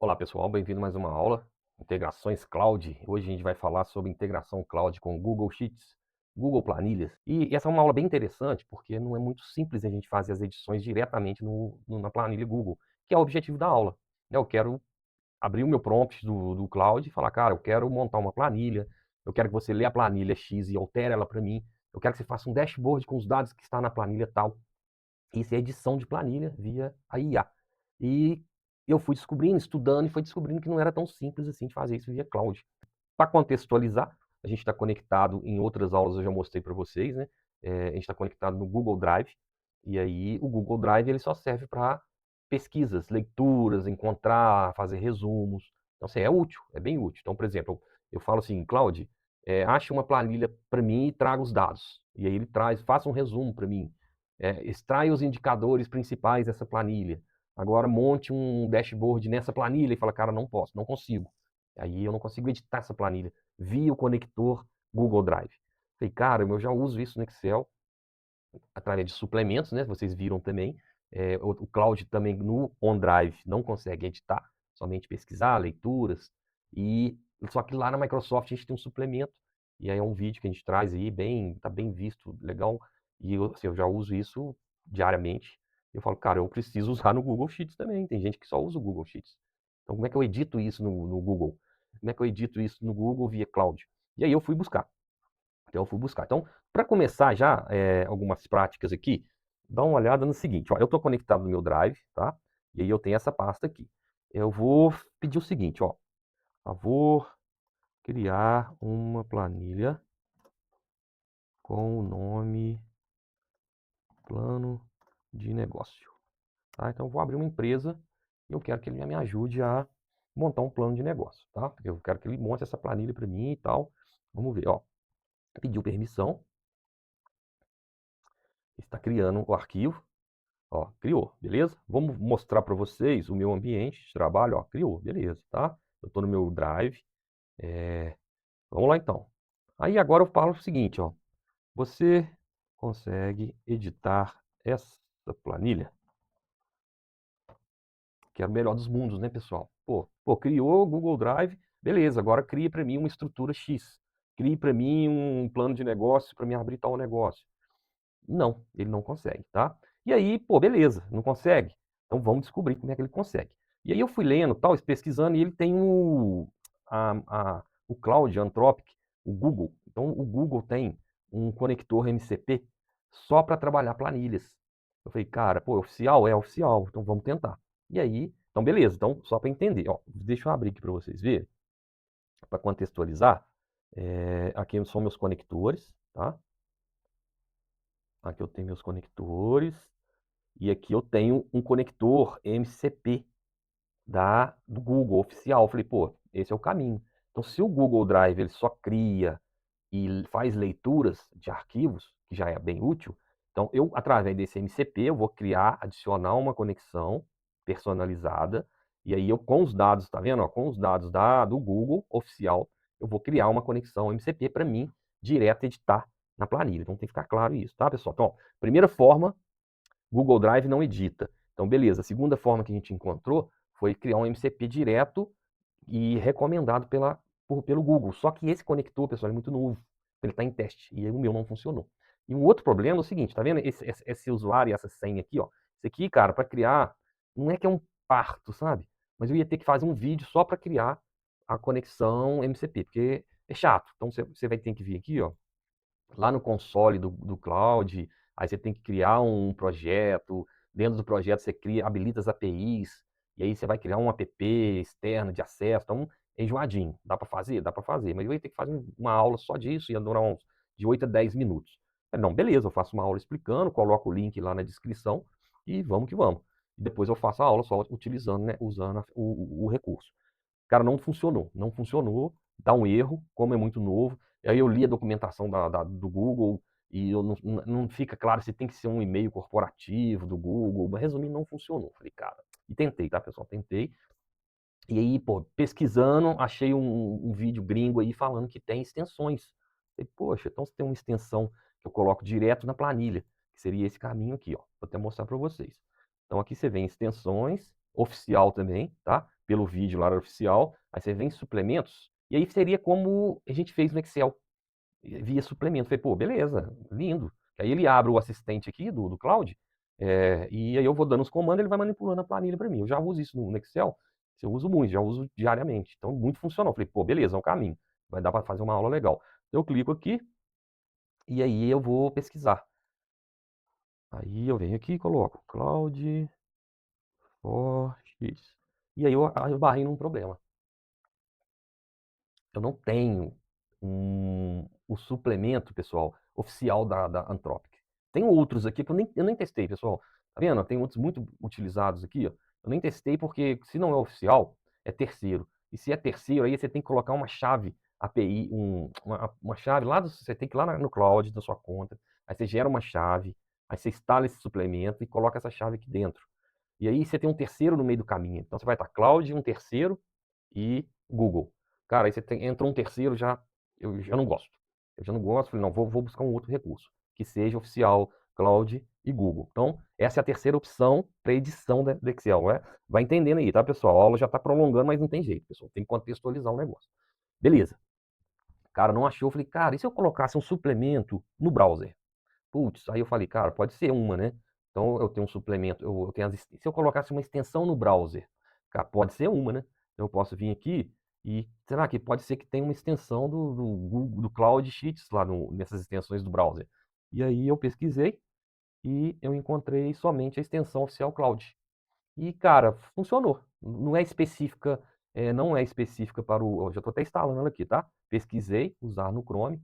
Olá pessoal, bem-vindo a mais uma aula, Integrações Cloud. Hoje a gente vai falar sobre integração Cloud com Google Sheets, Google Planilhas. E essa é uma aula bem interessante porque não é muito simples a gente fazer as edições diretamente na planilha Google, que é o objetivo da aula. Eu quero abrir o meu prompt do Cloud e falar, cara, eu quero montar uma planilha, eu quero que você lê a planilha X e altere ela para mim, eu quero que você faça um dashboard com os dados que está na planilha tal. Isso é edição de planilha via a IA. E eu fui descobrindo, estudando, e fui descobrindo que não era tão simples assim de fazer isso via cloud. Para contextualizar, a gente está conectado em outras aulas, eu já mostrei para vocês, né? A gente está conectado no Google Drive, e aí o Google Drive ele só serve para pesquisas, leituras, encontrar, fazer resumos. Então, assim, é útil, é bem útil. Então, por exemplo, eu falo assim, Cloud, ache uma planilha para mim e traga os dados. E aí ele traz, faça um resumo para mim. Extraia os indicadores principais dessa planilha. Agora monte um dashboard nessa planilha e fala, cara, não posso, não consigo. Aí eu não consigo editar essa planilha via o conector Google Drive. Falei, cara, eu já uso isso no Excel através de suplementos, né? Vocês viram também. O Cloud também no OneDrive não consegue editar, somente pesquisar, leituras. Só que lá na Microsoft a gente tem um suplemento, e aí é um vídeo que a gente traz aí, tá bem visto, legal. E assim, eu já uso isso diariamente. Eu falo, cara, eu preciso usar no Google Sheets também. Tem gente que só usa o Google Sheets. Então, como é que eu edito isso no Google? Como é que eu edito isso no Google via Cloud? E aí eu fui buscar. Então, eu fui buscar. Então, para começar já algumas práticas aqui, dá uma olhada no seguinte, ó, eu estou conectado no meu Drive, tá? E aí eu tenho essa pasta aqui. Eu vou pedir o seguinte, ó, favor criar uma planilha com o nome plano de negócio, tá? Então, eu vou abrir uma empresa e eu quero que ele me ajude a montar um plano de negócio, tá? Porque eu quero que ele monte essa planilha para mim e tal. Vamos ver, ó. Pediu permissão, está criando o arquivo. Ó, criou, beleza? Vamos mostrar para vocês o meu ambiente de trabalho, ó, criou, beleza, tá? Eu estou no meu Drive, vamos lá então. Aí agora eu falo o seguinte, ó, você consegue editar essa planilha? Que é o melhor dos mundos, né, pessoal? Pô, criou o Google Drive, beleza, agora cria para mim uma estrutura X. Crie para mim um plano de negócio para me abrir tal negócio. Não, ele não consegue, tá? E aí, pô, beleza, não consegue? Então vamos descobrir como é que ele consegue. E aí eu fui lendo, tal, pesquisando, e ele tem o Cloud Anthropic, o Google. Então o Google tem um conector MCP só para trabalhar planilhas. Eu falei, cara, pô, é oficial? É oficial, então vamos tentar. E aí, então beleza, então só para entender, ó, deixa eu abrir aqui para vocês verem, para contextualizar. Aqui são meus conectores, tá? Aqui eu tenho meus conectores. E aqui eu tenho um conector MCP do Google oficial. Eu falei, pô, esse é o caminho. Então, se o Google Drive ele só cria e faz leituras de arquivos, que já é bem útil, então eu, através desse MCP, eu vou criar, adicionar uma conexão personalizada, e aí eu, com os dados, tá vendo? Ó, com os dados do Google oficial, eu vou criar uma conexão MCP para mim, direto editar na planilha. Então tem que ficar claro isso, tá, pessoal? Então, ó, primeira forma, Google Drive não edita. Então, beleza. A segunda forma que a gente encontrou foi criar um MCP direto e recomendado pelo Google. Só que esse conector, pessoal, é muito novo. Ele está em teste e o meu não funcionou. E um outro problema é o seguinte, tá vendo esse usuário e essa senha aqui, ó? Isso aqui, cara, para criar, não é que é um parto, sabe? Mas eu ia ter que fazer um vídeo só para criar a conexão MCP, porque é chato. Então você vai ter que vir aqui, ó, lá no console do Cloud, aí você tem que criar um projeto, dentro do projeto você habilita as APIs, e aí você vai criar um app externo de acesso, então é enjoadinho. Dá para fazer? Dá para fazer, mas eu ia ter que fazer uma aula só disso, ia durar uns de 8 a 10 minutos. Não, beleza, eu faço uma aula explicando, coloco o link lá na descrição e vamos que vamos. E depois eu faço a aula só utilizando, né, usando o recurso. Cara, não funcionou. Não funcionou, dá um erro, como é muito novo. Aí eu li a documentação do Google e eu não fica claro se tem que ser um e-mail corporativo do Google. Mas resumindo, não funcionou. Falei, cara, e tentei, tá, pessoal? Tentei. E aí, pô, pesquisando, achei um vídeo gringo aí falando que tem extensões. Falei, poxa, então se tem uma extensão que eu coloco direto na planilha, que seria esse caminho aqui, ó. Vou até mostrar para vocês. Então aqui você vem extensões, oficial também, tá? pelo vídeo lá oficial, aí você vem em suplementos, e aí seria como a gente fez no Excel, via suplemento. Falei, pô, beleza, lindo. Aí ele abre o assistente aqui do Cloud, e aí eu vou dando os comandos, ele vai manipulando a planilha para mim. Eu já uso isso no Excel, eu uso muito, já uso diariamente. Então, muito funcional. Falei, pô, beleza, é um caminho. Vai dar para fazer uma aula legal. Eu clico aqui, e aí eu vou pesquisar. Aí eu venho aqui e coloco Cloud for X. E aí eu barrei num problema. Eu não tenho um suplemento, pessoal, oficial da Anthropic. Tem outros aqui que eu nem testei, pessoal. Tá vendo? Tem outros muito utilizados aqui, ó. Eu nem testei porque se não é oficial, é terceiro. E se é terceiro, aí você tem que colocar uma chave API, uma chave lá, você tem que ir lá no cloud da sua conta. Aí você gera uma chave, aí você instala esse suplemento e coloca essa chave aqui dentro. E aí você tem um terceiro no meio do caminho. Então você vai estar cloud, um terceiro e Google. Cara, aí entrou um terceiro, eu já não gosto. Eu já não gosto, falei, não, vou buscar um outro recurso, que seja oficial, Cloud e Google. Então, essa é a terceira opção para edição do Excel. Vai entendendo aí, tá, pessoal? A aula já está prolongando, mas não tem jeito, pessoal. Tem que contextualizar o negócio. Beleza. Cara, não achou. Eu falei, cara, e se eu colocasse um suplemento no browser? Putz, aí eu falei, cara, pode ser uma, né? Então eu tenho um suplemento, eu tenho se eu colocasse uma extensão no browser, cara, pode ser uma, né? Então eu posso vir aqui e será que pode ser que tenha uma extensão do Google, do Cloud Sheets lá nessas extensões do browser. E aí eu pesquisei e eu encontrei somente a extensão oficial Cloud. E, cara, funcionou. Não é específica para já estou até instalando ela aqui, tá? Pesquisei, usar no Chrome.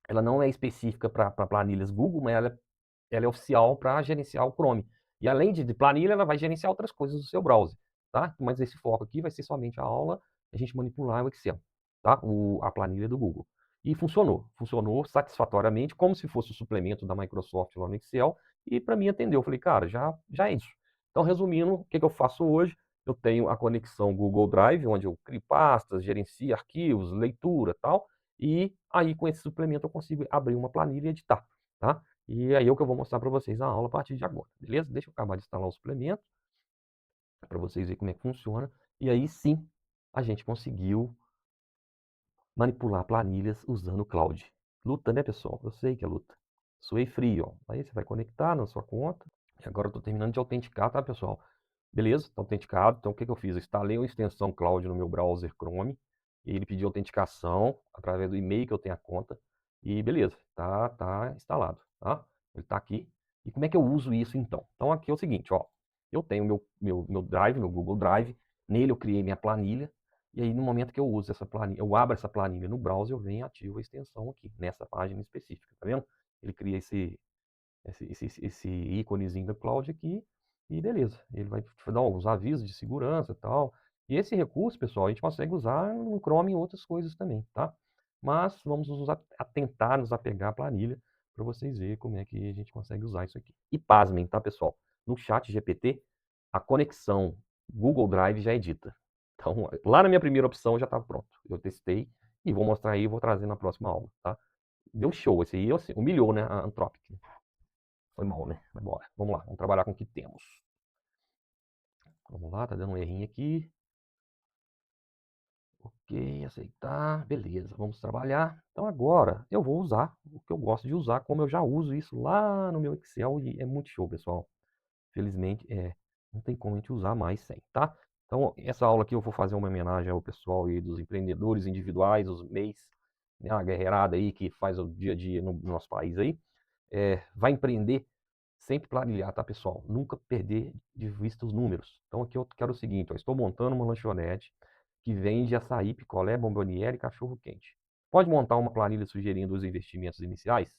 Ela não é específica para planilhas Google, mas ela é oficial para gerenciar o Chrome. E além de planilha, ela vai gerenciar outras coisas do seu browser, tá? Mas esse foco aqui vai ser somente a aula, a gente manipular o Excel, tá? A planilha do Google. E funcionou satisfatoriamente, como se fosse o suplemento da Microsoft lá no Excel, e para mim atendeu. Eu falei, cara, já é isso. Então, resumindo, o que eu faço hoje? Eu tenho a conexão Google Drive, onde eu crio pastas, gerencio arquivos, leitura e tal, e aí com esse suplemento eu consigo abrir uma planilha e editar, tá? E aí é o que eu vou mostrar para vocês na aula a partir de agora, beleza? Deixa eu acabar de instalar o suplemento para vocês verem como é que funciona. E aí sim, a gente conseguiu manipular planilhas usando o cloud. Luta, né, pessoal? Eu sei que é luta. Suei frio, ó. Aí você vai conectar na sua conta. E agora eu estou terminando de autenticar, tá, pessoal? Beleza, está autenticado. Então o que eu fiz? Eu instalei uma extensão cloud no meu browser Chrome. E ele pediu autenticação através do e-mail que eu tenho a conta. E beleza, tá instalado, tá? Ele está aqui. E como é que eu uso isso então? Então aqui é o seguinte, ó. Eu tenho meu Drive, meu Google Drive. Nele eu criei minha planilha. E aí no momento que eu uso essa planilha, eu abro essa planilha no browser, eu venho e ativo a extensão aqui, nessa página específica, tá vendo? Ele cria esse íconezinho da cloud aqui e beleza. Ele vai te dar alguns avisos de segurança e tal. E esse recurso, pessoal, a gente consegue usar no Chrome e outras coisas também, tá? Mas vamos tentar nos apegar à planilha para vocês verem como é que a gente consegue usar isso aqui. E pasmem, tá, pessoal? No chat GPT, a conexão Google Drive já é dita. Então, lá na minha primeira opção já estava pronto. Eu testei e vou mostrar aí e vou trazer na próxima aula, tá? Deu show. Esse aí assim, humilhou, né, a Anthropic. Foi mal, né? Mas bora. Vamos lá, vamos trabalhar com o que temos. Vamos lá, tá dando um errinho aqui. Ok, aceitar. Beleza, vamos trabalhar. Então agora eu vou usar o que eu gosto de usar, como eu já uso isso lá no meu Excel e é muito show, pessoal. Felizmente, não tem como a gente usar mais sem, tá? Então, essa aula aqui eu vou fazer uma homenagem ao pessoal aí dos empreendedores individuais, os MEIs, né, a guerreirada aí que faz o dia a dia no nosso país aí. Vai empreender, sempre planilhar, tá, pessoal? Nunca perder de vista os números. Então aqui eu quero o seguinte, ó, estou montando uma lanchonete que vende açaí, picolé, bomboniere e cachorro quente. Pode montar uma planilha sugerindo os investimentos iniciais?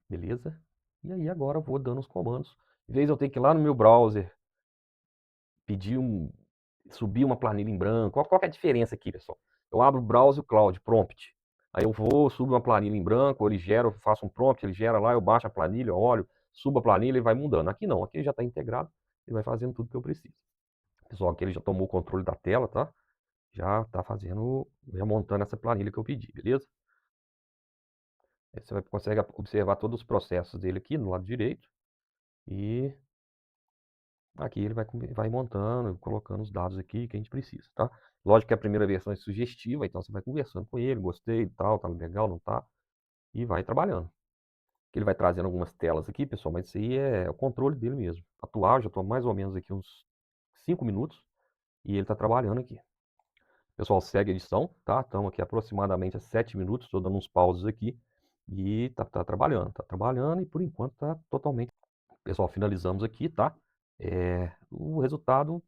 Beleza? E aí agora eu vou dando os comandos. Em vez de eu ter que ir lá no meu browser, pedir subir uma planilha em branco. Qual que é a diferença aqui, pessoal? Eu abro o browser Cloud Prompt. Aí eu vou, subo uma planilha em branco, ele gera, eu faço um prompt, ele gera lá, eu baixo a planilha, eu olho, subo a planilha e vai mudando. Aqui não, aqui ele já está integrado e vai fazendo tudo que eu preciso. Pessoal, aqui ele já tomou o controle da tela, tá? Já está fazendo, já montando essa planilha que eu pedi, beleza? Aí você consegue observar todos os processos dele aqui no lado direito. E Aqui ele vai montando, colocando os dados aqui que a gente precisa, tá? Lógico que a primeira versão é sugestiva, então você vai conversando com ele, gostei e tal, tá legal, não tá? E vai trabalhando. Ele vai trazendo algumas telas aqui, pessoal, mas isso aí é o controle dele mesmo. Atual, já estou mais ou menos aqui uns 5 minutos e ele está trabalhando aqui. Pessoal, segue a edição, tá? Estamos aqui aproximadamente a 7 minutos, estou dando uns pausos aqui e tá trabalhando e por enquanto tá totalmente. Pessoal, finalizamos aqui, tá? O resultado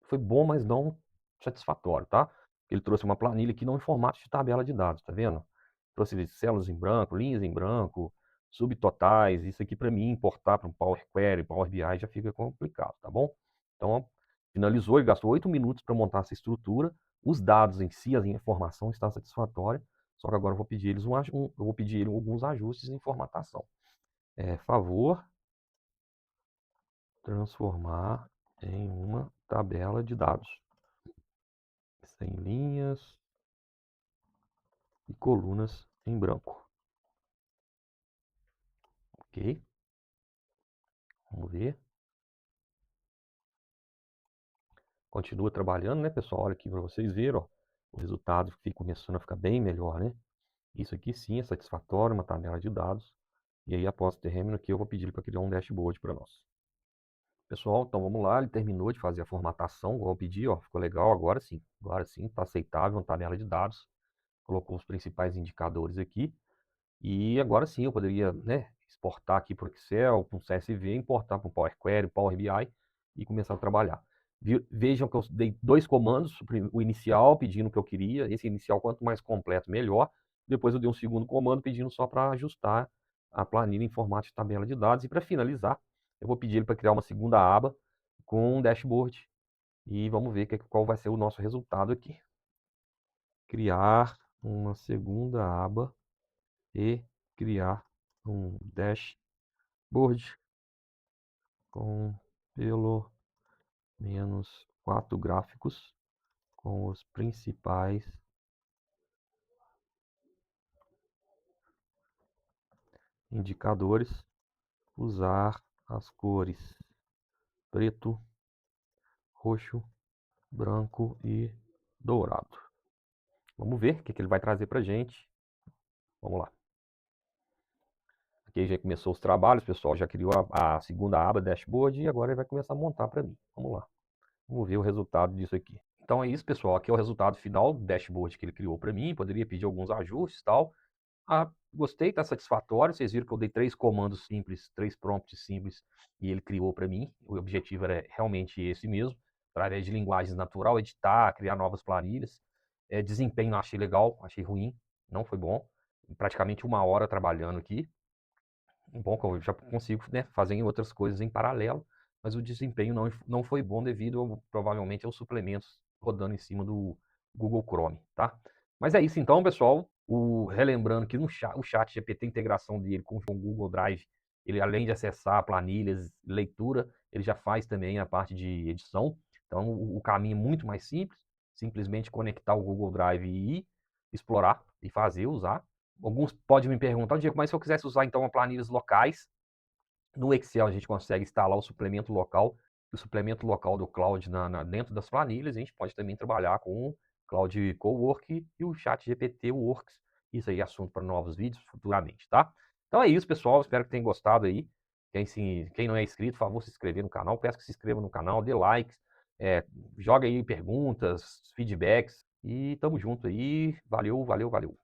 foi bom, mas não satisfatório, tá? Ele trouxe uma planilha aqui não em formato de tabela de dados, tá vendo? Trouxe células em branco, linhas em branco, subtotais. Isso aqui para mim importar para um Power Query, Power BI já fica complicado, tá bom? Então, finalizou, ele gastou 8 minutos para montar essa estrutura. Os dados em si, a informação está satisfatória, só que agora eu vou pedir eles eu vou pedir ele alguns ajustes em formatação. Favor transformar em uma tabela de dados. Sem linhas e colunas em branco. Ok? Vamos ver. Continua trabalhando, né, pessoal? Olha aqui para vocês verem, ó. O resultado fica começando a ficar bem melhor, né? Isso aqui sim é satisfatório, uma tabela de dados. E aí, após o término aqui, eu vou pedir para criar um dashboard para nós. Pessoal, então vamos lá. Ele terminou de fazer a formatação, igual eu pedi, ó. Ficou legal, agora sim. Agora sim, está aceitável, uma tabela de dados. Colocou os principais indicadores aqui. E agora sim eu poderia, né, exportar aqui para o Excel, para um CSV, importar para o Power Query, Power BI e começar a trabalhar. Vejam que eu dei 2 comandos, o inicial pedindo o que eu queria, esse inicial quanto mais completo melhor. Depois eu dei um segundo comando pedindo só para ajustar a planilha em formato de tabela de dados. E para finalizar, eu vou pedir ele para criar uma segunda aba com um dashboard. E vamos ver qual vai ser o nosso resultado aqui. Criar uma segunda aba e criar um dashboard com pelo menos 4 gráficos com os principais indicadores. Usar as cores preto, roxo, branco e dourado. Vamos ver o que ele vai trazer para a gente. Vamos lá. Aqui já começou os trabalhos, pessoal. Já criou a segunda aba dashboard e agora ele vai começar a montar para mim. Vamos lá. Vamos ver o resultado disso aqui. Então é isso, pessoal. Aqui é o resultado final do dashboard que ele criou para mim. Poderia pedir alguns ajustes e tal. Gostei, está satisfatório. Vocês viram que eu dei 3 comandos simples, 3 prompts simples e ele criou para mim. O objetivo era realmente esse mesmo. Através de linguagens natural, editar, criar novas planilhas. Desempenho achei legal, achei ruim, não foi bom. Praticamente 1 hora trabalhando aqui. Bom que eu já consigo, né, fazer em outras coisas em paralelo, mas o desempenho não foi bom devido provavelmente aos suplementos rodando em cima do Google Chrome, tá? Mas é isso então, pessoal. Relembrando que o chat GPT, a integração dele com o Google Drive, ele além de acessar planilhas, leitura, ele já faz também a parte de edição. Então o caminho é muito mais simples, simplesmente conectar o Google Drive e explorar e fazer, usar. Alguns podem me perguntar, Diego, mas se eu quisesse usar então planilhas locais, no Excel a gente consegue instalar o suplemento local do Cloud dentro das planilhas. A gente pode também trabalhar com o Cloud Cowork e o Chat GPT Works. Isso aí é assunto para novos vídeos futuramente, tá? Então é isso, pessoal. Espero que tenham gostado aí. Quem não é inscrito, por favor, se inscrever no canal. Peço que se inscreva no canal, dê likes, joga aí perguntas, feedbacks e tamo junto aí. Valeu, valeu, valeu.